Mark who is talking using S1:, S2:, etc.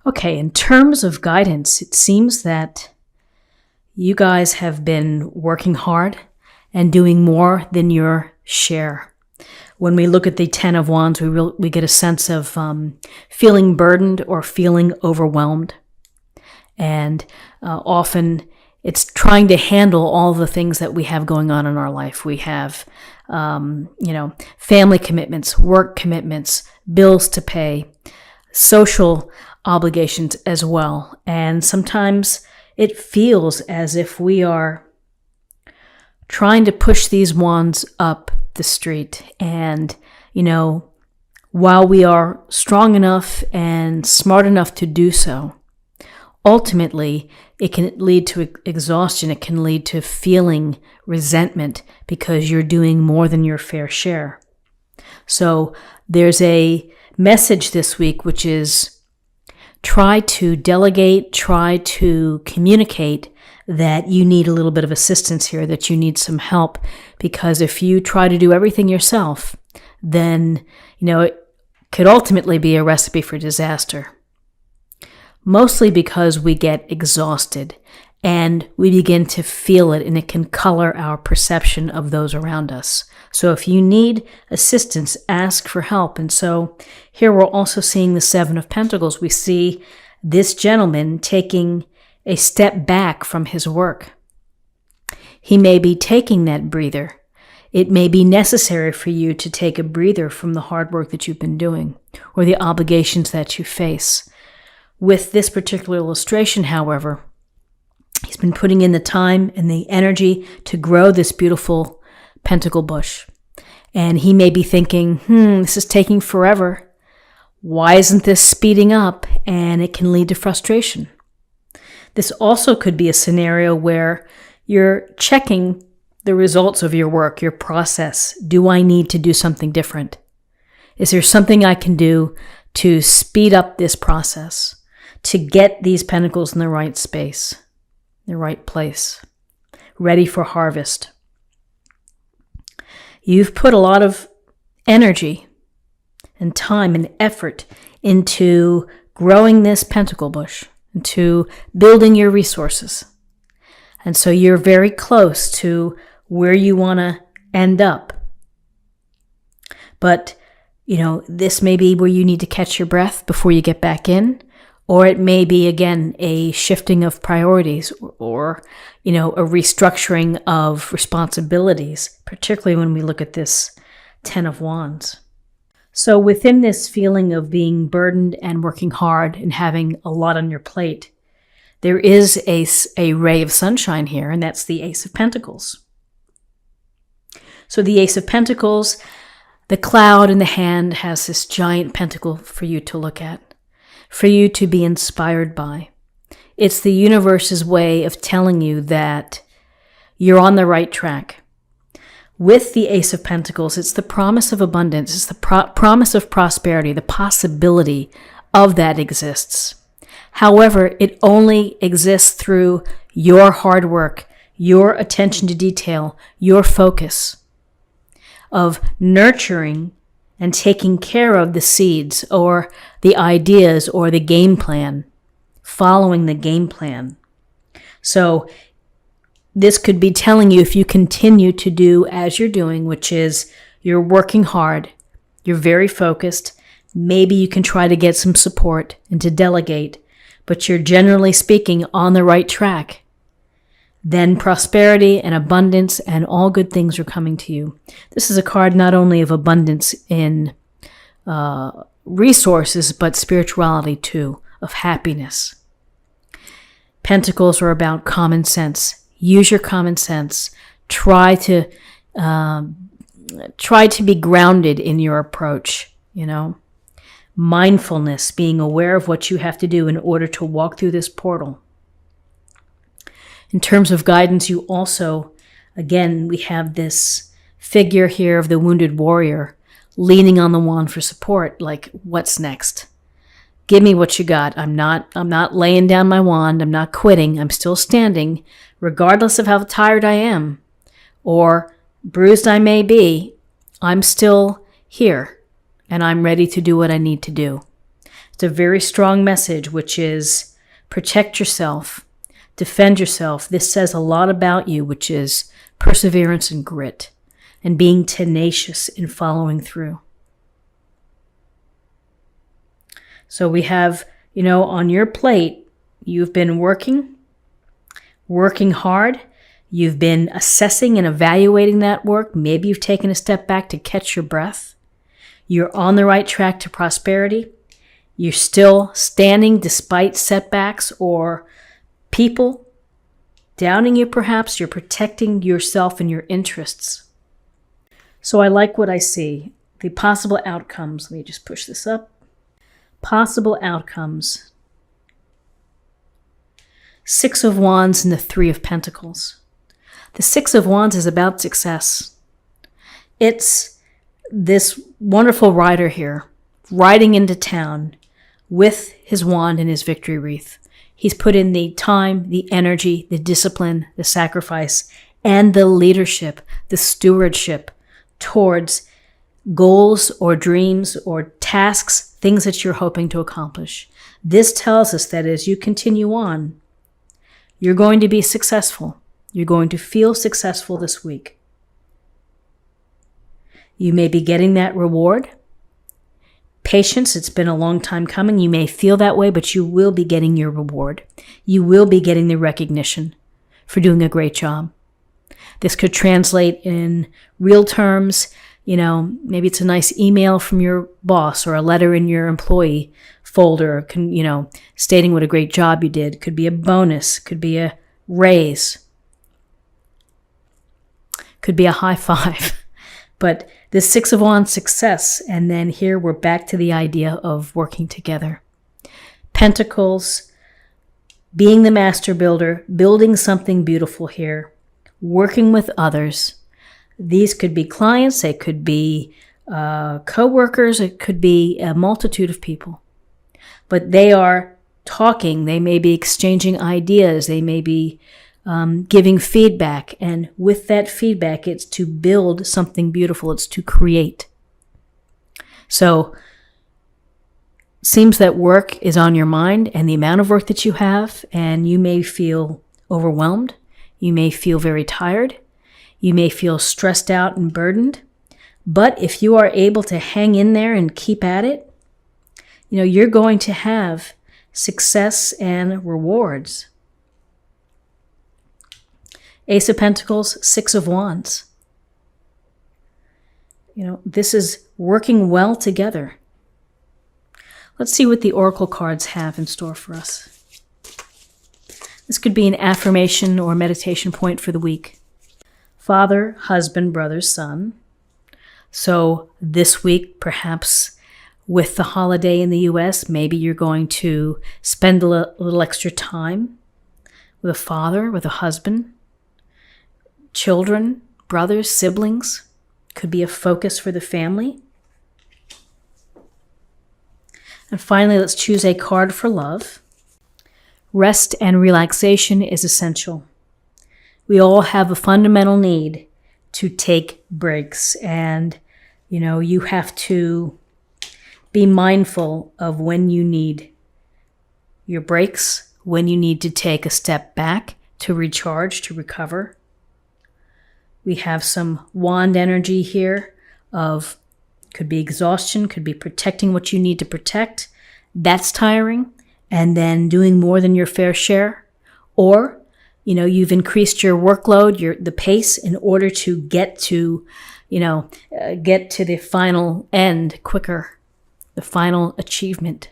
S1: Okay, in terms of guidance, it seems that you guys have been working hard and doing more than your share. When we look at the Ten of Wands, we get a sense of feeling burdened or feeling overwhelmed. And often it's trying to handle all the things that we have going on in our life. We have, family commitments, work commitments, bills to pay, social obligations as well. And sometimes it feels as if we are trying to push these wands up the street. And, while we are strong enough and smart enough to do so, ultimately it can lead to exhaustion. It can lead to feeling resentment because you're doing more than your fair share. So there's a message this week, which is try to delegate, try to communicate that you need a little bit of assistance here, that you need some help, because if you try to do everything yourself, then, it could ultimately be a recipe for disaster. Mostly because we get exhausted and we begin to feel it, and it can color our perception of those around us. So if you need assistance, ask for help. And so here we're also seeing the Seven of Pentacles. We see this gentleman taking a step back from his work. He may be taking that breather. It may be necessary for you to take a breather from the hard work that you've been doing or the obligations that you face. With this particular illustration, however, he's been putting in the time and the energy to grow this beautiful pentacle bush. And he may be thinking, this is taking forever. Why isn't this speeding up? And it can lead to frustration. This also could be a scenario where you're checking the results of your work, your process. Do I need to do something different? Is there something I can do to speed up this process, to get these pentacles in the right space, the right place, ready for harvest? You've put a lot of energy and time and effort into growing this pentacle bush, into building your resources. And so you're very close to where you want to end up. But, this may be where you need to catch your breath before you get back in. Or it may be, again, a shifting of priorities or a restructuring of responsibilities, particularly when we look at this Ten of Wands. So within this feeling of being burdened and working hard and having a lot on your plate, there is a ray of sunshine here, and that's the Ace of Pentacles. So the Ace of Pentacles, the cloud in the hand, has this giant pentacle for you to look at, for you to be inspired by. It's the universe's way of telling you that you're on the right track. With the Ace of Pentacles, it's the promise of abundance. It's the promise of prosperity. The possibility of that exists. However, it only exists through your hard work, your attention to detail, your focus of nurturing and taking care of the seeds or the ideas or the game plan, following the game plan. So this could be telling you, if you continue to do as you're doing, which is you're working hard, you're very focused, maybe you can try to get some support and to delegate, but you're generally speaking on the right track, then prosperity and abundance and all good things are coming to you. This is a card not only of abundance in resources, but spirituality too, of happiness. Pentacles are about common sense. Use your common sense. Try to be grounded in your approach, Mindfulness, being aware of what you have to do in order to walk through this portal. In terms of guidance, you also, again, we have this figure here of the wounded warrior leaning on the wand for support, like, what's next? Give me what you got. I'm not laying down my wand. I'm not quitting. I'm still standing, regardless of how tired I am or bruised I may be. I'm still here, and I'm ready to do what I need to do. It's a very strong message, which is protect yourself, defend yourself. This says a lot about you, which is perseverance and grit and being tenacious in following through. So we have, on your plate, you've been working hard. You've been assessing and evaluating that work. Maybe you've taken a step back to catch your breath. You're on the right track to prosperity. You're still standing despite setbacks or people downing you perhaps. You're protecting yourself and your interests. So I like what I see. The possible outcomes. Let me just push this up. Possible outcomes. 6 of Wands and the 3 of Pentacles. The 6 of Wands is about success. It's this wonderful rider here, riding into town with his wand and his victory wreath. He's put in the time, the energy, the discipline, the sacrifice, and the leadership, the stewardship towards goals or dreams or tasks, things that you're hoping to accomplish. This tells us that as you continue on, you're going to be successful. You're going to feel successful this week. You may be getting that reward. Patience, it's been a long time coming. You may feel that way, but you will be getting your reward. You will be getting the recognition for doing a great job. This could translate in real terms. Maybe it's a nice email from your boss or a letter in your employee folder, stating what a great job you did. Could be a bonus, could be a raise, could be a high five. But this 6 of Wands, success. And then here we're back to the idea of working together. Pentacles, being the master builder, building something beautiful here, working with others. These could be clients, they could be co-workers, it could be a multitude of people. But they are talking, they may be exchanging ideas, they may be giving feedback. And with that feedback, it's to build something beautiful, it's to create. So, seems that work is on your mind and the amount of work that you have, and you may feel overwhelmed, you may feel very tired, you may feel stressed out and burdened, but if you are able to hang in there and keep at it, you're going to have success and rewards. Ace of Pentacles, 6 of Wands. This is working well together. Let's see what the Oracle cards have in store for us. This could be an affirmation or meditation point for the week. Father, husband, brother, son. So this week, perhaps with the holiday in the U.S., maybe you're going to spend a little extra time with a father, with a husband, children, brothers, siblings. Could be a focus for the family. And finally, let's choose a card for love. Rest and relaxation is essential. We all have a fundamental need to take breaks, and you have to be mindful of when you need your breaks, when you need to take a step back to recharge, to recover. We have some wand energy here of could be exhaustion, could be protecting what you need to protect. That's tiring. And then doing more than your fair share. Or, you've increased your workload, the pace in order to get to the final end quicker, the final achievement.